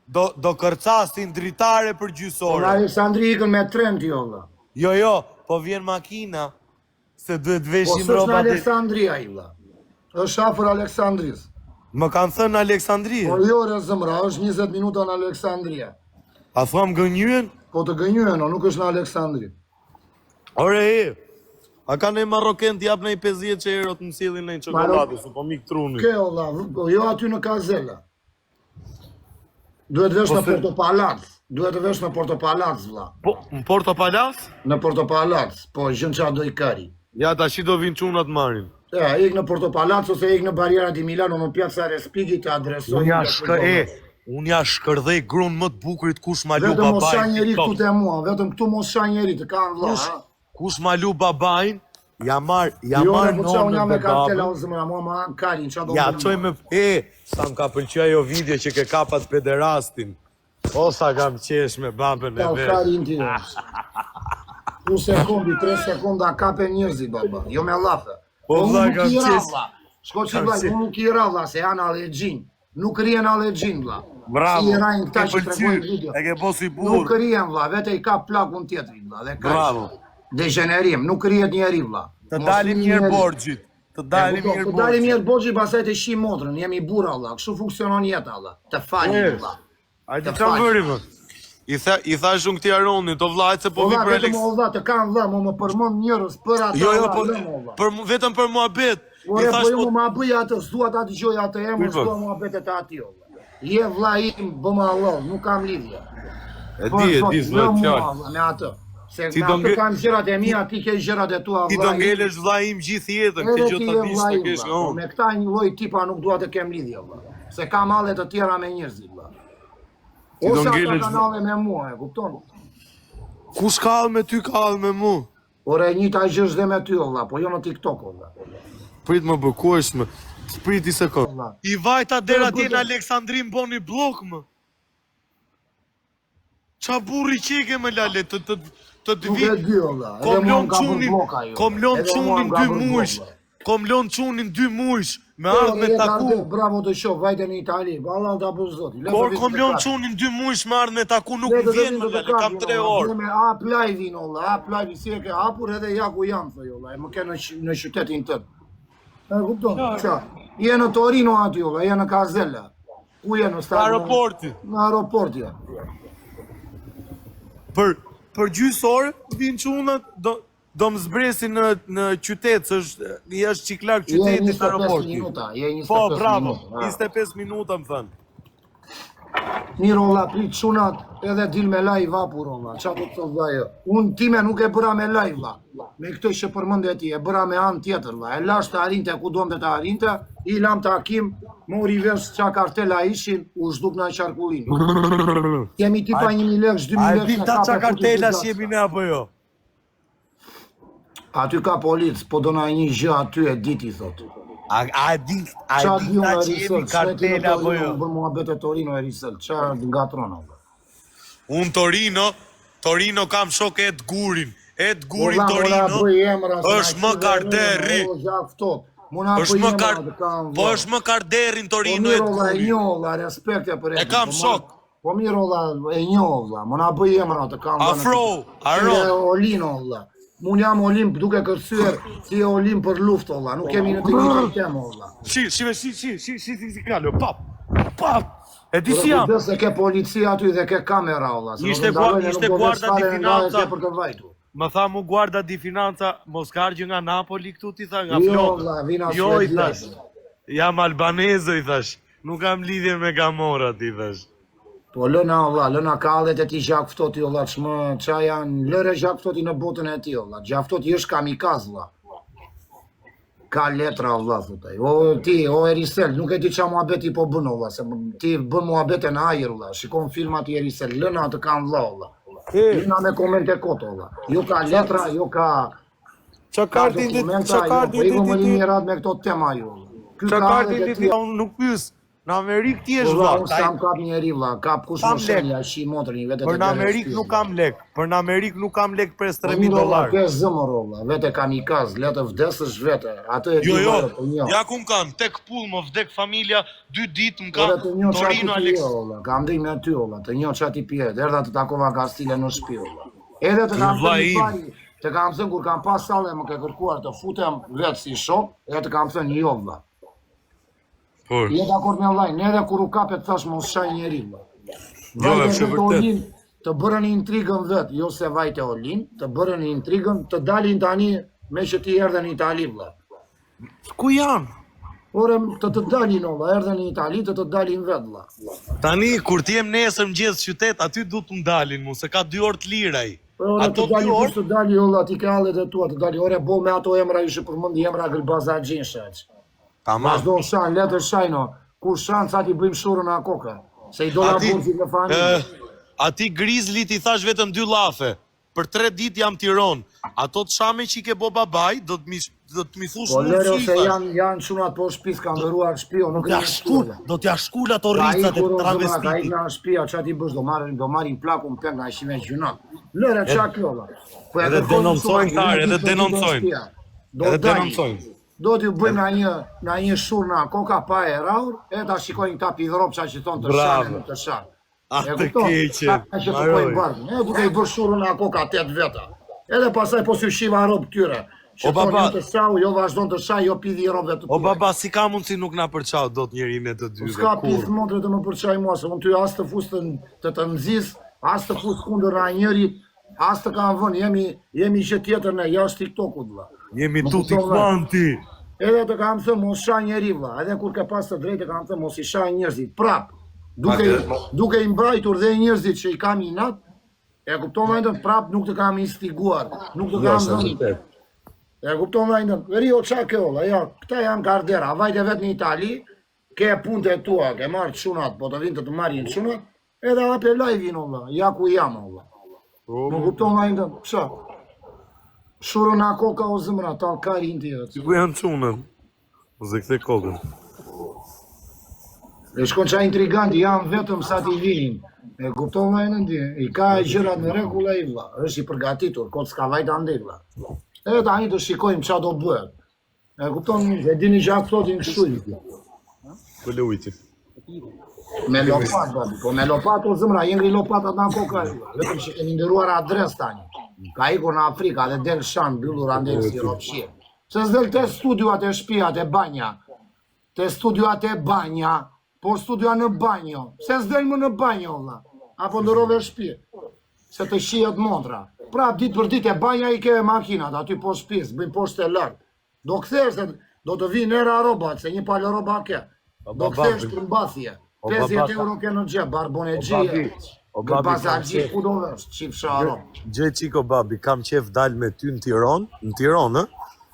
do kërcasin dritare për gjysore. Në Aleksandri ikën me tren t'jo, vlla. Jo, po vjen makina, se duhet veshim Po roba s'është në Aleksandria i, vlla. është shafër Aleksandris. Më kanë thënë Aleksandria. Po jo, re zëmra, është 20 minuta në Aleksandria. A thua më gënjyen? Po të gënjyen, nuk është në Aleksandri. Ore a ka ne marroken t'jap në i 50 që euro të mësillin në i qokolate, su po mik truni. Ke, vlla, jo aty në Kazela. Duhet vesh në Portopalac. Duhet vesh në Portopalac, vlla. Po, në Portopalac? Në Portopalac, po gjën qa do i kari. Ja, ta shi do vinë qunat marin. Ja, ik në Portopalac ose ik në Barriera di Milano në Piazza Respighi të adresoj. Unë ja shkërdhej grunë më të bukurit kush ma lu Vetëm mos babajnë. sha njeri këtu te mua, vetëm këtu mos sha njeri të kanë vlla. Kush ma lu babajnë, ja marr Po çau nonën jam me dhe kartela babën. ose mua karin çfarë do. Ja çoj me sa më ka pëlqyer ajo video që ke kapat pederastin. O sa kam qesh me babën e vet. Karin ti. 2 sekondi, 3 sekonda kape njerëzit baba, jo me llafe. Po vlla kam qesh. Shko që vlla, unë nuk i ra vlla, se janë allergjin. Nuk rrien allergjin vlla. Bravo. Si rajnë këta që tregojnë video. E ke bosi burr. Nuk rrien vlla, vete i kap plakun tjetrit vlla, dhe kaq. Bravo. Degenerim, nuk rrihet njeri vlla. Të dalim mirë borxhit. Të dalim mirë borxhit. Të dalim mirë borxhit, pastaj të shih motrën, jemi burra vlla. Kështu funksionon jeta vlla. Të falim vlla. Hajde ta vërim. I thash unë këtij Aronit, o vllajt se po vi për Alex. Po vlla, të kanë vlla, më përmend njerëz për atë. Jo, vetëm për muhabet. I thash po më bëj atë, s'dua ta dëgjoj atë emër, s'dua muhabetet e atij vlla. Je vlla im, bëma Allah, nuk kam lidhje. E di s'do të fjalë. Me atë. Se atë kanë gjërat e mia, ti ke gjërat e tua vlla. Ti do ngelesh vlla im gjithë jetën, këtë gjë të dish të kesh nga unë. Me këta një lloj tipa nuk dua të kem lidhje vlla. Se ka malle të tjera me njerëzit vlla. Ose ata kanale me mua, e kupton? Kush ka me ty, ka me mu? Ore, njëta gjë është dhe me ty vlla, po jo në TikTok vlla. Prit më bëkuesh më. Priti se kohë. I vajta dera atje në Aleksandrin boni blok më. Qa burri qeke më lale të Nuk e di valla. Kom lon qunin 2 mujsh. Kom lon qunin 2 mujsh. Me ardh me taku. Bravo të shoh, vajte në Itali. Allah ta bëj zoti. Por kom lon qunin 2 mujsh me ardh me taku nuk vjen më lale, kam 3 orë. Me hap live-in valla, hap live si e ke hapur edhe ja ku jam thoj valla. Më ke në qytetin tënd. E kupton? Ça? Je në Torino aty valla, je në Kazella. Ku je në stadion? Aeroporti. Në aeroport ja. Për gjysore vinë qunat do më zbresin në qytet, se është qiklar qytetit në aeroporti. Po, bravo, 25 minuta më thënë. Mirë olla, prit qunat edhe dil me laj vapur olla, qa do të thot vla jo. Unë time nuk e bëra me laj vla, me këtë që përmënde ti, e bëra me anë tjetër vla, e lash të arinte ku donë të arinte, i lam të hakim, mori vesh qa kartela ishin, u zhduk në qarkullin. Kemi tipa 1.000 lekë, 2.000 lekë. A di ta qa kartela si jemi ne apo jo? Aty ka policë, po do na një gjë aty e diti, thotë. A di ta që jemi kartela apo jo? Bërë mua bete Torino e risëll, qa nga trona. Unë Torino kam shok Edgurin. Edguri Torino është më karderi. Po është më karderin Torino Edguri. E njolla, respekte për e kam shok. Po mirë olla, e njolla, më na bëj emra të kam. Afro, Aron. Olino olla. Mun jam Olimp duke kërcyer si Olimp për luftë olla, nuk kemi në të njëjtën temë olla. Si kalo, pap. E di si jam. Se ke policia aty dhe ke kamera olla. Ishte guarda di financa për të vajtur. Më tha mu guarda di financa, mos ka ardhur nga Napoli këtu ti tha nga Jo flokë. olla, vina Jo i thash. Jam albanezë i thash. Nuk kam lidhje me Gamora ti thash. Po lëna olla, lëna kallet e ti gjakftoti olla, qa janë lëre gjakftoti në botën e ti olla, gjakftoti është kamikaz olla. Ka letra olla, thotaj, o Erisel, nuk e ti qa muhabeti po bën olla, se ti bën muhabete në ajer olla, shikon filmat i Erisel, lëna të kanë vlla olla. Lëna me komente koto olla, jo ka letra, jo ka dokumenta, jo, po i më një rat me këto tema ju olla. Qa kartin ti unë nuk pys, Në Amerikë ti je Valla, vlla. unë s'kam kap njeri vlla, kap kush më shenja, shi motrë një vete Për në Amerikë nuk kam lek. Për në Amerikë nuk kam lek për $3.000. Ke zëmër valla, vete kamikaz, le të vdesësh vete. Atë e di valla të një. Ja ku më kanë, tek pull më vdek familja, 2 ditë më kanë Ora të një çati Torino pije Alex. valla, kam ndej me ty valla, të një çati pije, erdha të takova Kastile në shtëpi valla. Edhe të kam thënë pari, të kam thënë kur kam pas sallë më ke kërkuar të futem vetë si shok, edhe të kam thënë jo valla. Por. Je dakord me vllai, ne edhe kur u kapet thash mos shaj njeri valla. Jo, është vërtet. Të bërën intrigën vetë, jo se vajte Olin, të bërën intrigën, të dalin tani me që ti erdhe në Itali valla. Ku janë? Ore të dalin valla, erdhe në Itali të dalin vetë valla. Tani kur ti jem nesër mëngjes qytet, aty du të ndalin mu, se ka 2 orë të liraj. Ore Ato të 2 dalin orë, kush të dali valla, ti ke hallet e tua të dali. Ore bo me ato emra ishe përmendi emra Gëlbaza Xhinshaq. tamam. Vazhdo shan, letër shajno, kur shan sa ti bëjmë shurën a koka. Se i dola burzi në familje. Ati Grizli ti thash vetëm 2 llafe. Për 3 ditë jam Tiron. Ato të shame që i ke bo babaj, do të mi thush Po mund lere si ose thash. janë shunat po shpis ka ndëruar shpio, nuk Do t'ja shkull ato rricat e Ka i travestitit. nga shpia, që ati bësh, do marrin plakun për nga ishime gjunat. Lere, qa kjo, la? Edhe denoncojnë tarë, edhe denoncojnë. Edhe denoncojnë. Do t'ju bëjmë na një shur na koka pa e raur, e ta shikojnë ta pidhropqa që thonë të shanë, të shanë. Atë keqe, E duke i bërë shurën na koka 8 veta. Edhe pasaj po si shiva rob këtyre. Që thonë jo të shau, jo vazhdon të shaj, jo pidhi robëve të O baba, si ka mund si nuk na përqau do të njërin e të dyve? Ska pith montre të më përqaj mua, se unë ty as të fus të nëzis, as të fus kundër na njërit, as të kam vënë, jemi që tjetër ne, jashtë TikTokut, vla. Jemi tuti kvanti. Edhe të kam thënë mos shaj njeri, vla, edhe kur ke pas të drejtë kam thënë mos i shaj njerëzit, prap, duke i mbrajtur dhe njerëzit që i kam i nat, e kupton vajtën, prap nuk të kam instiguar, nuk të kam dhënë. E kupton vajtën, veri o qa kjo, ja, këta janë gardera, vajte vetë në Itali, ke punët e tua, ke marrë qunat, po të vinë të marrin qunat, edhe ape live-in, olla, ja ku jam, olla. Më kupton vajtën, pësha? Shurën a koka o zëmra, tal karin të jetë. Si ku janë qunën? Ose këthe kokën. E shkon qa intriganti, jam vetëm sa t'i vinin. E kupton vajtën ti, i ka e gjërat në regulla i vla, është i përgatitur, kot s'ka vajtë ande vla. E tani të shikojmë qa do bëhet. E kupton, e dini që akë thotin kështu. Këlle ujti. Me lopat, babi, po me lopat o zëmra, jengri lopatat në koka e vla. Vetëm që kemi ndëruar adres tani. Ka ikur në Afrika dhe del shanë, byllur andel si ropshirë. Se s'del të studiuat e shpijat e banja. Të studiuat e banja, por studia në banjo. Se s'del më në banjo, vla. Apo ndërove shpijë. Se të shijet montra. Prap, ditë për ditë e banja i ke makinat, aty po shpis, bëjmë poshtë e lartë. Do këthesh, do të vinë era robat, se një palë roba ke. Do këthesh për mbathje. 50 euro ke në gjep, barbone gjie. Gëlbaza gjie, ku do vështë, qip sharo. Gjë qiko babi, kam qef dal me ty në Tiranë,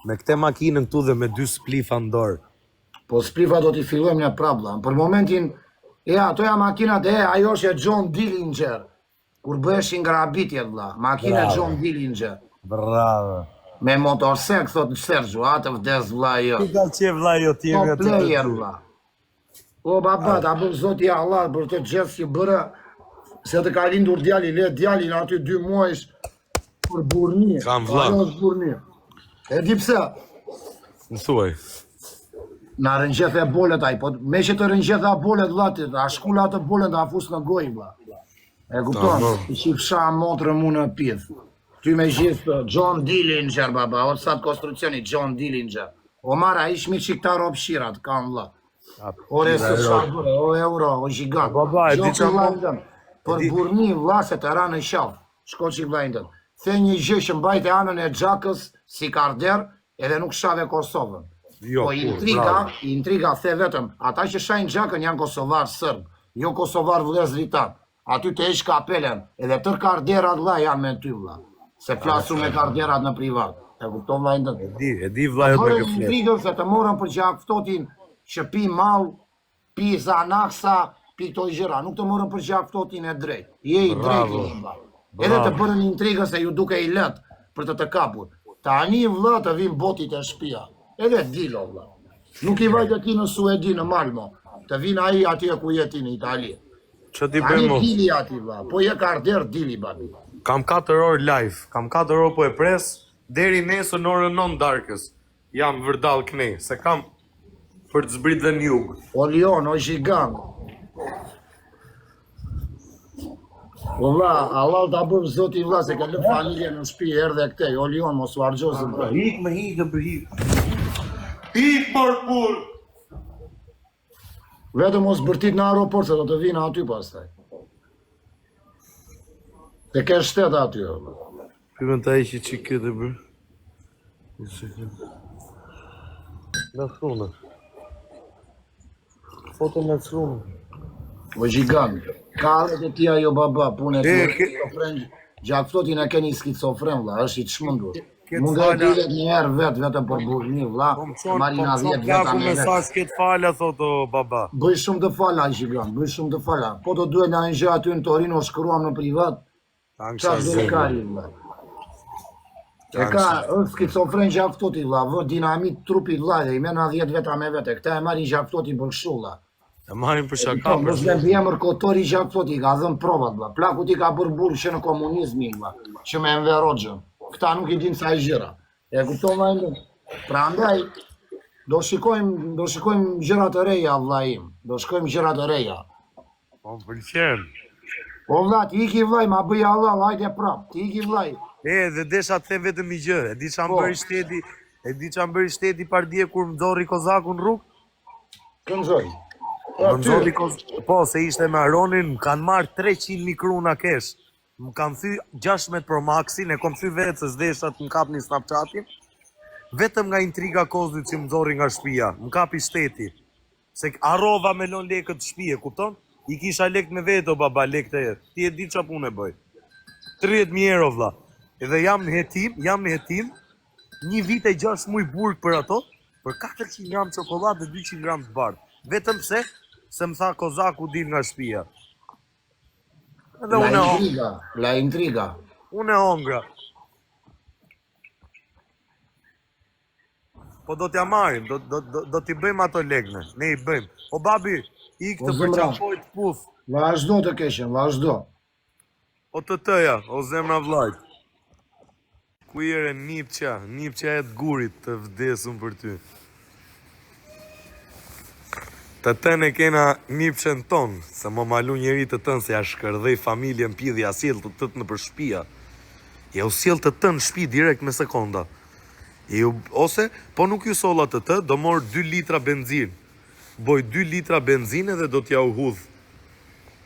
me këte makinën tu dhe me 2 splifa ndorë. Po splifa do t'i fillojmë një prabla. Për momentin, ato ja makinat ajo është e John Dillinger. Kur bëheshin grabitje, vla, makina John Dillinger. Bravo. Me motorsek, thot në Sergju, atë vdes vla jo. Ti ka qef vla jo t'jemi atë të player, vla. O baba, ta bërë zoti Allah, për të gjithë që bërë, se të ka lindur djali, le djali në aty 2 muajsh për burni. Kam vla. E di pse? Në thuaj. Në rëngjethe bolet aj, po me që të rëngjethe bolet vlatit, a shkulla të bolet a fus në gojë, vla. E kupton, i qipësha motrë mu në pith. Ty me gjithë John Dillinger, baba, o të satë konstrucioni, John Dillinger. O mara, ishmi qiktar opshirat, kam vla. O resë shakure, o euro, o gjigant. Për burni vla se të ra në shaf, shko që i vlajndën. The një gjë që mbajt e anën e gjakës si karder, edhe nuk shave Kosovën. Po intriga the vetëm, ata që shajnë gjakën janë Kosovar sërbë, jo Kosovar vlezritan. Aty të ish kapelen, edhe tër karderat vla janë me ty vla. Se flasu me karderat në privat. E kupton vlajndën? E di vla jo me këflet. Intrigën se të morën për gjak ftotin që pi mal, pi zanaksa, pi këto i gjëra. Nuk të morën për gjak ftotin e drejt. Je i drejt i vla. Edhe të bërën intrigën se ju duke i let për të kapur. Ta një vla të vim botit e shpia. Edhe dilo vla. Nuk i vajtë ti në Suedi në Malmo. të vinë ai atje ku jeti në Itali. Që ti bëjmë? Tani dili ati vlla, po je karder dili babi. Kam 4 orë live, kam 4 orë po e pres, deri nesër në orën 9 darkës. Jam vërdall kënej, se kam për të zbrit dhe në jug. O Lion, o Zhigan. Valla, Allah ta bëv zoti vlla se ka lë familje në shtëpi erdhe këtej. O Lion, mos u harxosim. Hik me hikë për hik. Hik për. Vetëm mos bërtit në aeroport se do të vinë aty pastaj. Te ke shtet aty. Pyven ta ishi që këtë bërë. Në thrunë. Foto në thrunë. O Zhigan, ka dhe tia jo baba, punet në skizofren. Gjakftotin e keni skizofren vlla, është i të shmëndur. Mund e dilet njerë vetëm për burni vlla, marina 10 veta me vetë. Sa s'ket fala, thot o baba. Bëj shumë të fala, Zhigan, bëj shumë të fala. Po do duhet në një gjë aty në Torino, shkruam në privat. Qa dhe kari vlla. E ka, është skizofren Gjaktoti vlla, vë dinamit trupi vlla, dhe i mena 10 veta me vete. Këta e marrin Gjaktoti për shulla. E marrin për shaka për mos le vjemër kotori Gjaktoti, ka dhënë provat vlla. Plaku ti ka bërë burë që në komunizmi vlla, që me Enver Hoxhën. Këta nuk i din sa i gjëra. E kupton vajnë? Prandaj do shikojmë gjëra të reja vlla im. Do shikojmë gjëra të reja. Po pëlqen. O vlla, ti iki vllai, ma bëj Allah, hajde prap. Ti iki vllai. Dhe desha të them vetëm një gjë. E di çam bëri shteti pardje kur më nxorri Kozaku në rrugë? Kënxoj. Po, se ishte me Aronin, më kanë marrë 300.000 kruna kesh. Më kanë thy 16 Pro Maxin, e kom thy vetë se s'desha të më kap një Snapchatin. Vetëm nga intriga kozit që më nxorri nga shtëpia, më kapi shteti. Se harrova me lon lekët shtëpie, kupton? I kisha lekt me vetë o baba, lekët e jetë. Ti e di qa punë e bëj. 30.000 euro vlla. Edhe jam në hetim, një vit e 6 muj burg për ato, për 400 gram çokoladë dhe 200 gram të bardhë. Vetëm se më tha Kozaku dil nga shtëpia. La intriga. Unë e hongra. Po do t'ja marim, do t'i bëjmë ato legne. Ne i bëjmë. O babi, i këtë përqapoj të puth. Vazhdo të keshen, vazhdo. O të tëja, o zemra vlajt. Ku jere Nipqa e të gurit të vdesën për ty. Të tënë e kena Nipqen tonë, se më malu njeri të tënë se ja shkërdhej familjen pidhi ja sjell të tëtë në për shpia. Ja u sjell të tënë shpi direkt me sekonda. Ose, po nuk ju solla të të, do morë 2 litra benzin. Boj 2 litra benzin edhe do t'ja u hudh.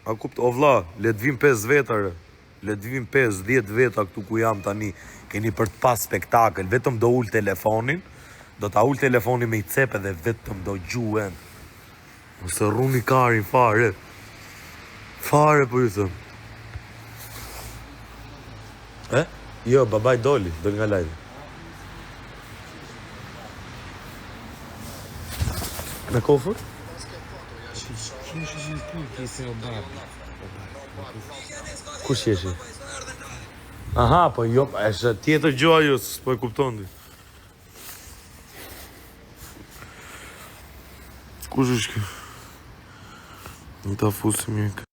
A kupt, o vlla, le t'vim 5 vetare. Le t'vim 5-10 veta këtu ku jam tani. Keni për të pas spektakel, vetëm do ull telefonin. Do t'a ull telefonin me i cep edhe vetëm do gjuen. Ose rruni karin fare. Fare po ju thëm. Jo, babaj doli nga lajde. Në kofër? Kush jeshi? Aha, po jo, është tjetër gjoa ju, s'po e kupton ti. Kush është kjo? Një ta fusim një